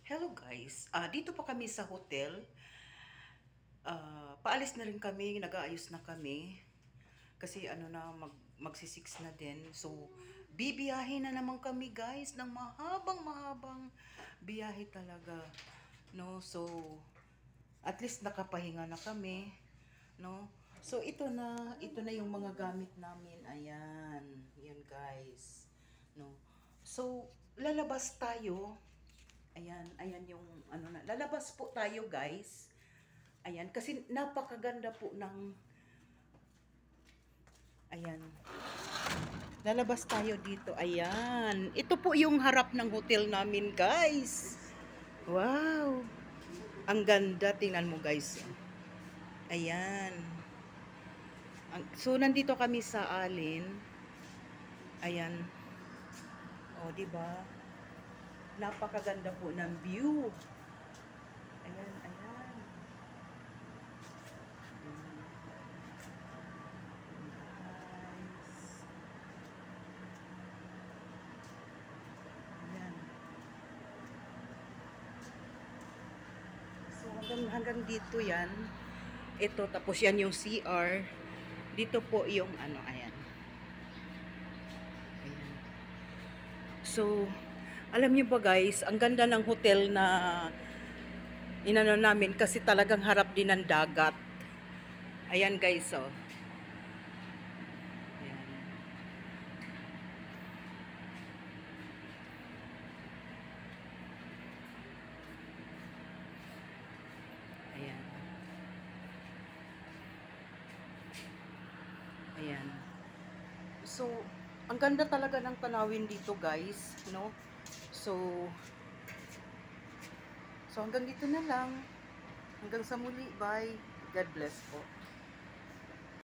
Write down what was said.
Hello guys, dito pa kami sa hotel. Paalis na rin kami, nag-aayos na kami. Kasi ano na, magsi-6 na din. So, bibiyahe na naman kami guys ng mahabang biyahe talaga. No, so, at least nakapahinga na kami. No, so ito na yung mga gamit namin. Ayan, yan guys. No, so, lalabas tayo. Ayan, ayan yung ano na. Lalabas po tayo, guys. Ayan, kasi napakaganda po ng ayan. Lalabas tayo dito. Ayan. Ito po yung harap ng hotel namin, guys. Wow. Ang ganda, tingnan mo, guys. Ayan. So nandito kami sa Alin. Ayan. Oh, 'di ba? Napakaganda po ng view. Ayan, ayan. Guys. Ayan. So hanggang dito yan. Ito, tapos yan yung CR. Dito po yung ano, ayan. Ayan. So, alam niyo ba guys, ang ganda ng hotel na inano namin kasi talagang harap din ng dagat. Ayan guys, oh. Ayan. Ayan. Ayan. So, ang ganda talaga ng tanawin dito guys, no? So, hanggang dito na lang. Hanggang sa muli. Bye. God bless po.